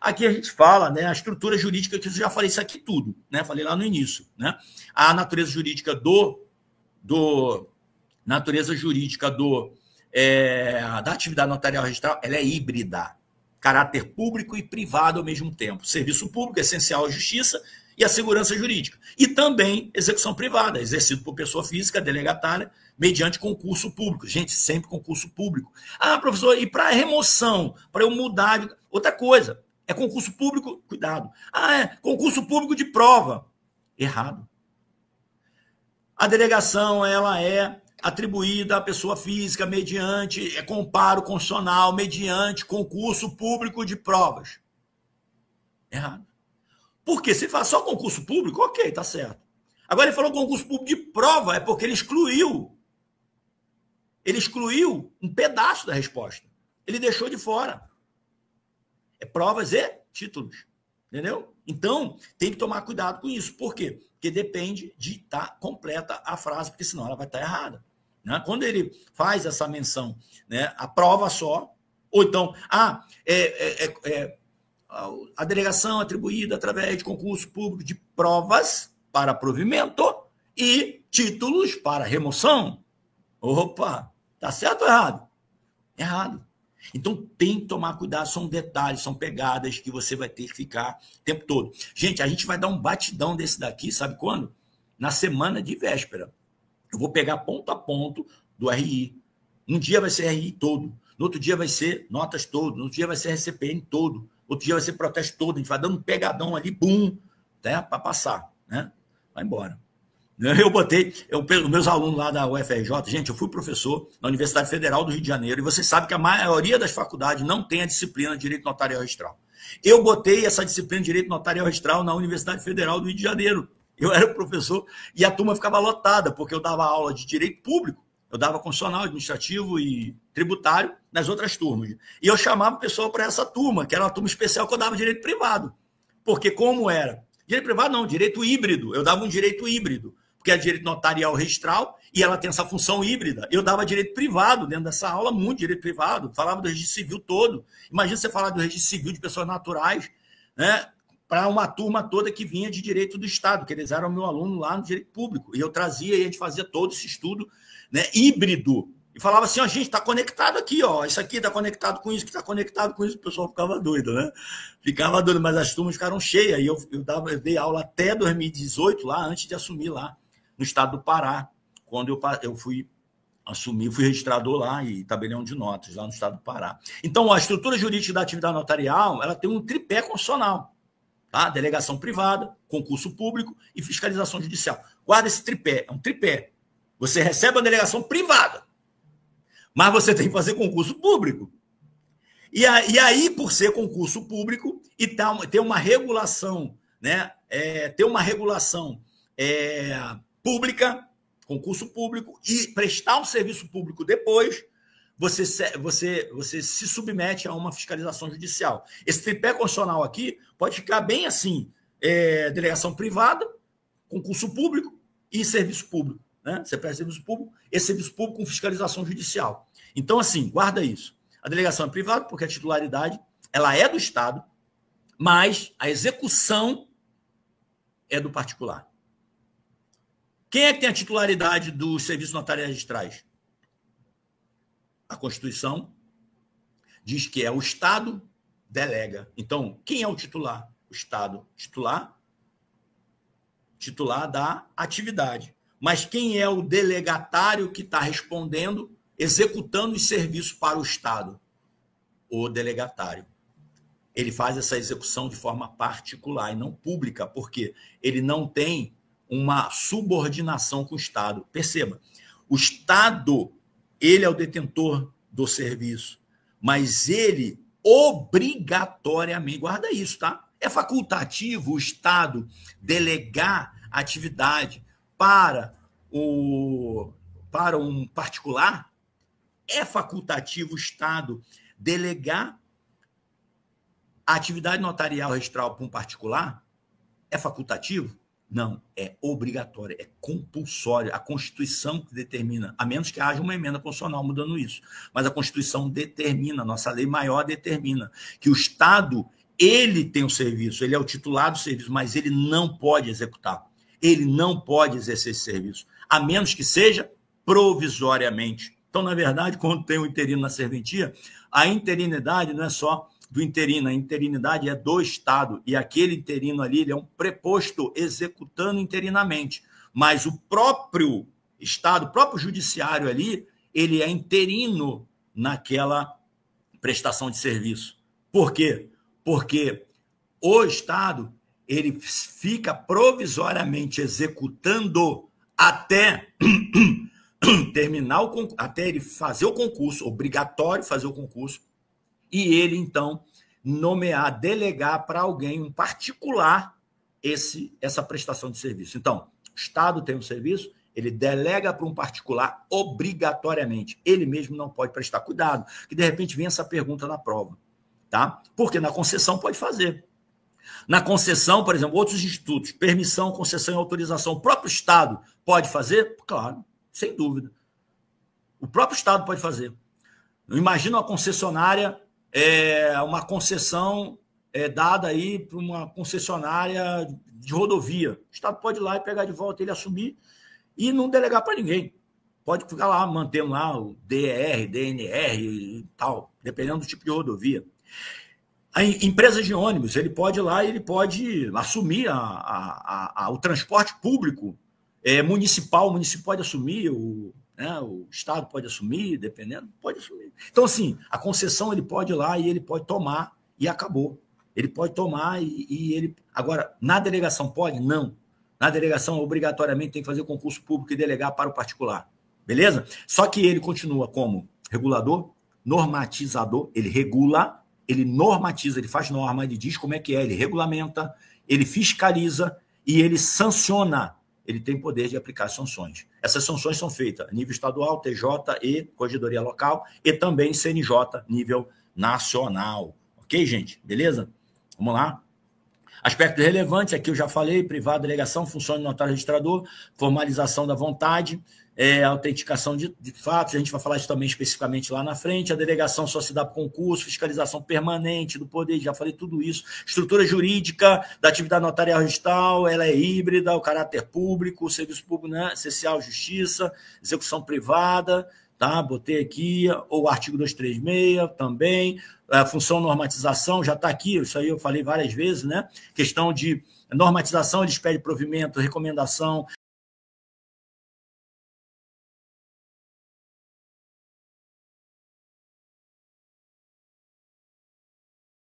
aqui a gente fala, né, a estrutura jurídica, que eu já falei isso aqui tudo, né? Falei lá no início, né? A natureza jurídica da atividade notarial registral, ela é híbrida, caráter público e privado ao mesmo tempo. Serviço público essencial à justiça e à segurança jurídica. E também execução privada, exercido por pessoa física, delegatária, mediante concurso público. Gente, sempre concurso público. Ah, professor, e para remoção, para eu mudar... Outra coisa, é concurso público, cuidado. Ah, é concurso público de prova. Errado. A delegação, ela é atribuída à pessoa física mediante comparo constitucional, mediante concurso público de provas. Errado. Porque se faz só concurso público, ok, tá certo. Agora ele falou concurso público de prova, é porque ele excluiu um pedaço da resposta. Ele deixou de fora. É provas e títulos. Entendeu? Então, tem que tomar cuidado com isso. Por quê? Porque depende de estar completa a frase, porque senão ela vai estar errada. Né? Quando ele faz essa menção, né, a prova só, ou então, a delegação atribuída através de concurso público de provas para provimento e títulos para remoção. Opa, tá certo ou errado? Errado. Então tem que tomar cuidado, são detalhes, são pegadas que você vai ter que ficar o tempo todo. Gente, a gente vai dar um batidão desse daqui, sabe quando? Na semana de véspera. Eu vou pegar ponto a ponto do RI. Um dia vai ser RI todo, no outro dia vai ser notas todo, no outro dia vai ser RCPN todo, outro dia vai ser protesto todo, a gente vai dando um pegadão ali, bum, né, para passar, né? Vai embora. Meus alunos lá da UFRJ, gente, eu fui professor na Universidade Federal do Rio de Janeiro, e vocês sabem que a maioria das faculdades não tem a disciplina de Direito Notarial Registral. Eu botei essa disciplina de Direito Notarial Registral na Universidade Federal do Rio de Janeiro. Eu era professor e a turma ficava lotada, porque eu dava aula de Direito Público, eu dava constitucional, administrativo e tributário nas outras turmas. E eu chamava o pessoal para essa turma, que era uma turma especial que eu dava Direito Privado. Porque como era? Direito privado não, direito híbrido. Eu dava um direito híbrido, porque é direito notarial registral, e ela tem essa função híbrida. Eu dava direito privado dentro dessa aula, muito direito privado, falava do registro civil todo. Imagina você falar do registro civil de pessoas naturais, né, para uma turma toda que vinha de direito do Estado, que eles eram meu aluno lá no direito público. E eu trazia e a gente fazia todo esse estudo, né, híbrido. E falava assim, ó, gente, está conectado aqui, ó, isso aqui está conectado com isso, que está conectado com isso, o pessoal ficava doido, né? Ficava doido, mas as turmas ficaram cheias, e eu dei aula até 2018, lá, antes de assumir lá, no estado do Pará, quando eu fui assumir, fui registrador lá, e tabelião de notas, lá no estado do Pará. Então, a estrutura jurídica da atividade notarial, ela tem um tripé constitucional, tá? Delegação privada, concurso público e fiscalização judicial. Guarda esse tripé, é um tripé. Você recebe a delegação privada, mas você tem que fazer concurso público. E aí, por ser concurso público e ter uma regulação, né? Ter uma regulação pública, concurso público, e prestar um serviço público depois, você se submete a uma fiscalização judicial. Esse tripé constitucional aqui pode ficar bem assim, delegação privada, concurso público e serviço público. Né? Você presta serviço público, esse serviço público com fiscalização judicial. Então, assim, guarda isso. A delegação é privada, porque a titularidade ela é do Estado, mas a execução é do particular. Quem é que tem a titularidade dos serviços notariais registrais? A Constituição diz que é o Estado delega. Então, quem é o titular? O Estado. Titular da atividade. Mas quem é o delegatário que está respondendo, executando os serviços para o Estado? O delegatário. Ele faz essa execução de forma particular e não pública, porque ele não tem uma subordinação com o Estado. Perceba, o Estado, ele é o detentor do serviço, mas ele obrigatoriamente, guarda isso, tá? É facultativo o Estado delegar atividade para um particular? É facultativo o Estado delegar a atividade notarial registral para um particular? É facultativo? Não, é obrigatório, é compulsório. A Constituição que determina, a menos que haja uma emenda constitucional mudando isso, mas a Constituição determina, nossa lei maior determina que o Estado, Ele tem o serviço, ele é o titular do serviço, mas ele não pode executar. Ele não pode exercer esse serviço, a menos que seja provisoriamente. Então, na verdade, quando tem um interino na serventia, a interinidade não é só do interino, a interinidade é do Estado, e aquele interino ali ele é um preposto executando interinamente, mas o próprio Estado, o próprio judiciário ali, ele é interino naquela prestação de serviço. Por quê? Porque o Estado ele fica provisoriamente executando até terminar até ele fazer o concurso, obrigatório fazer o concurso, e ele, então, nomear, delegar para alguém, um particular, essa prestação de serviço. Então, o Estado tem um serviço, ele delega para um particular obrigatoriamente. Ele mesmo não pode prestar. Cuidado, que de repente vem essa pergunta na prova. Tá? Porque na concessão pode fazer. Na concessão, por exemplo, outros institutos, permissão, concessão e autorização, o próprio Estado pode fazer? Claro, sem dúvida. O próprio Estado pode fazer. Imagina uma concessionária, uma concessão dada aí para uma concessionária de rodovia. O Estado pode ir lá e pegar de volta, ele assumir e não delegar para ninguém. Pode ficar lá, mantendo lá o DER, DNR e tal, dependendo do tipo de rodovia. A empresa de ônibus, ele pode ir lá e ele pode assumir o transporte público municipal, o município pode assumir, o Estado pode assumir, dependendo, pode assumir. Então, assim, a concessão ele pode ir lá e ele pode tomar e acabou. Ele pode tomar e ele... Agora, na delegação pode? Não. Na delegação, obrigatoriamente, tem que fazer concurso público e delegar para o particular. Beleza? Só que ele continua como regulador, normatizador, ele regula, ele normatiza, ele faz norma, ele diz como é que é, ele regulamenta, ele fiscaliza e ele sanciona. Ele tem poder de aplicar sanções. Essas sanções são feitas a nível estadual, TJ e Corregedoria Local, e também CNJ, nível nacional. Ok, gente? Beleza? Vamos lá? Aspectos relevantes, aqui eu já falei, privado, delegação, função de notário registrador, formalização da vontade, autenticação de fatos, a gente vai falar isso também especificamente lá na frente, a delegação só se dá para concurso, fiscalização permanente do poder, já falei tudo isso, estrutura jurídica da atividade notarial registral, ela é híbrida, o caráter público, o serviço público, né, essencial, justiça, execução privada, tá? Botei aqui o artigo 236 também, a função normatização, já está aqui, isso aí eu falei várias vezes, né? Questão de normatização, eles pedem provimento, recomendação,